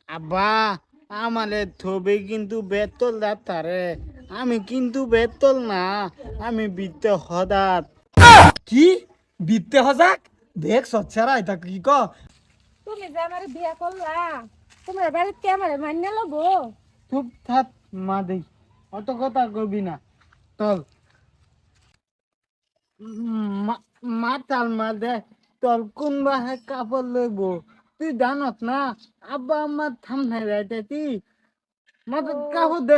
আব্বা আমারে থবে কিন্তু বেতল দাতারে আমি কিন্তু বেতল না আমি বিত্তে হদাত কি বিত্তে হজাক দেখ সচ্ছারা এটা কি ক তুমি যে আমার বিয়া করলা তোমার বাড়িতে কে আমার মান্য লবো? চুপ থাক মা দেই অত কথা কবি না চল মাতাল মা দে তোর কোন বাহে কাপড় লইব তুই জানত না আব্বা আমার থামনে যাইতেছি মাথা কাপড় দে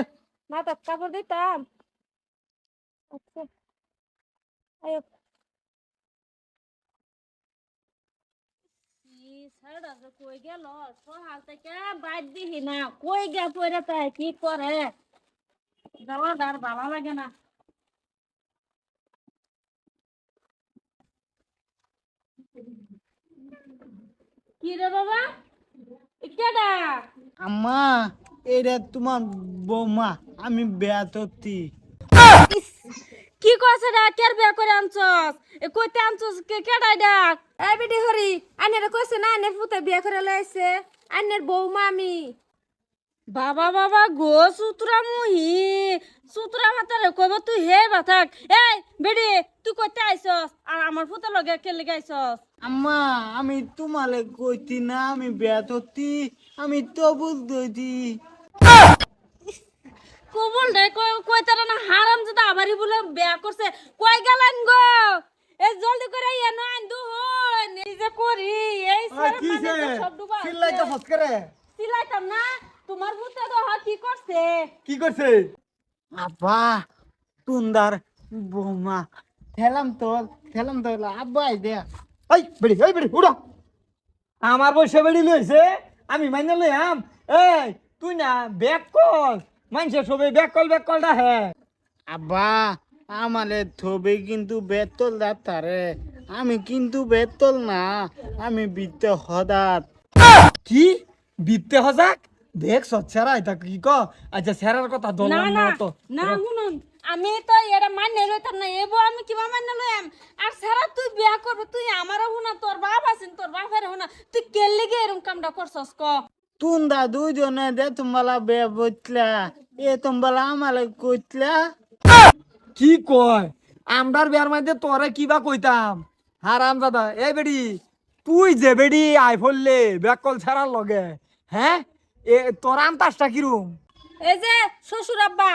মাথার কাপড় দিতাম। আচ্ছা আয়ো সারা যে কই গেল সহাল থেকে বাদ দিহি না কই গে পড়ে তাই কি করে যাওয়া আর ভালো লাগে না। কি রে বাবা কেডা? আম্মা এটা তোমার বৌমা আমি বেয়াততি ইস, কি কইছে রে কের বিয়া করে আনছস এ কইতে আনছস কেডা ডাক এই বেটি হরি আনের কইছে না আনের পুতে বিয়া করে লাইছে আনের বৌমা আমি। বাবা বাবা গো সুতরা মুহি সুতরা মাতারে কইব তুই হে বাথাক এই বেডি তুই কইতে আইছস আর আমার পুতে লগে কে লাগি আইছস? আম্মা আমি তোমালে কইতি না আমি বেয়াততি আমি তো বুঝতেছি কবুল দে কই তারা না হারাম যদি আবারই বলে বিয়া করছে কই গেলেন গো এ জলদি করে এনো আন দুহন এই যে করি এই সারা মানে সব ডুবা চিল্লাইতে ফসকারে সিলাইতাম না তোমার পুতে তো কি করছে? কি করছে আব্বা তুন্দার বৌমা খেলাম তো আব্বা দে এই বেড়ি উড়া আমার বয়সে বেড়ি লইছে আমি মাইনে লইয়াম এই তুই না ব্যাক কল মানছে সবে ব্যাক কলটা হে আব্বা আমারে থবে কিন্তু বেতল দাতারে আমি কিন্তু বেতল না আমি বিত্তে হদাত কি বিত্তে হজাক দেখ সচ্ছারা এটা কি ক আচ্ছা স্যারের কথা না দললাম না না তো না শুনুন আমি তো এটা মান্য লইতাম না এবো আমি কিবা মান্য লইম আর সারা তুই বিয়া করবে তুই আমারও হুনা তোর বাপ আছেন তোর বাপের হুনা তুই কেলে গে এরকম কামটা করছস ক? তুন্দা দুইজনে দে তোমালা বে বইতলা এ তোমালা আমালে কইতলা কি কয় আমরার বিয়ার মধ্যে তোরে কিবা কইতাম হারাম দাদা এই বেডি তুই যে বেডি আই ফললে ব্যাক কল ছাড়ার লগে হ্যাঁ এ তোর আমতাসটা কিরম এই যে শ্বশুর আব্বা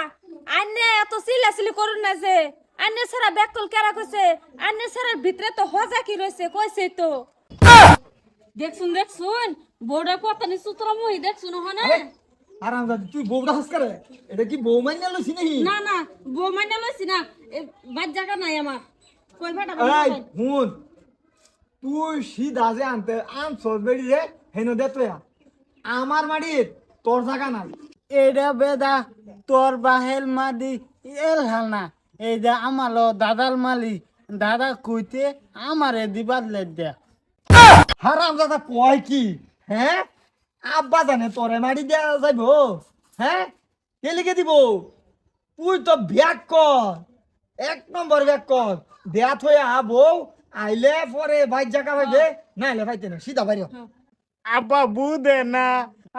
আন্নে এত চিল্লাচিল্লি করুন না যে আন্নে সারা ব্যাকল কেরা কইছে আন্নে সারার ভিতরে তো হজা কি রইছে কইছে তো দেখছুন বড় পতানি সূত্র মই দেখছুন হনা হারাম দাদা তুই বউটা হসকারে এটা কি বউ মাইনা লইছি নাকি না না বউ মাইনা লইছি না বাদ জায়গা নাই আমার কই ফাটা এই হুন তুই সিধা যে আনতে আনছস বেডি রে হেন দে তুই আমার মাড়ির তোর জায়গা নাই এটা বেদা তোর বাহেল মাদি এল হাল না এই যে আমালো দাদাল মালি দাদা কইতে আমারে দিবার লেট দে হারাম দাদা কয় কি হ্যাঁ আব্বা জানে তোরে মারি দেয়া যাইব হ্যাঁ কে লিখে দিব তুই তো ব্যাক কর এক নম্বর ব্যাক কর দেয়া থয়ে বউ আইলে পরে বাইর জায়গা পাইবে না আইলে পাইতে না সিধা বাইরে আব্বা বুঝে না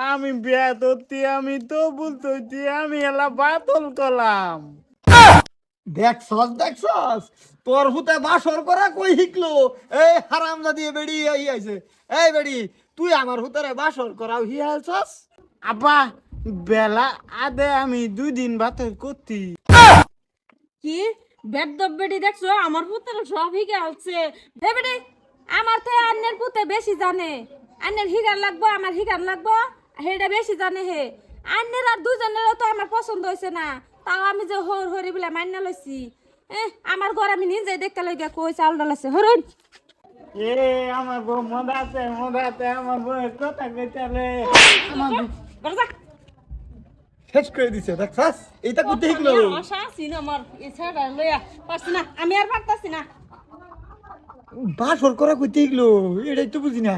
আমি বিয়া ধরতি আমি তো বুঝতেছি আমি এলা বাতল করলাম দেখছস তোর হুতে বাসর করা কই শিখলো এই হারাম জাদি বেড়ি আইছে এই বেড়ি তুই আমার হুতারে বাসর করাও হিয়ালছস আব্বা বেলা আদে আমি 2 দিন বাতল করতি কি বেদ দব্বেডি দেখছো আমার পুত্র সব হিগে আছে হে বেডি আমার তো আন্নের পুতে বেশি জানে আন্নের হিগার লাগবো আমার হিগার লাগবো হেডা বেশি জানে হে আন্নের আর দুজনের তো আমার পছন্দ হইছে না তাও আমি যে হরি বলে মান্য লইছি আমার ঘর আমি নিজে দেখতে লইগা কই চাল ডালাছে হরুন এ আমার বউ মদাতে আমার বউ কথা কইতালে আমার বড় শেষ করে দিছে দেখছস এইটা করতে শিখলো আশা আছি না আমার এছাড়া লইয়া পারছি না আমি আর পারতাছি না বাসর করা করতে শিখলো এটাই তো বুঝি না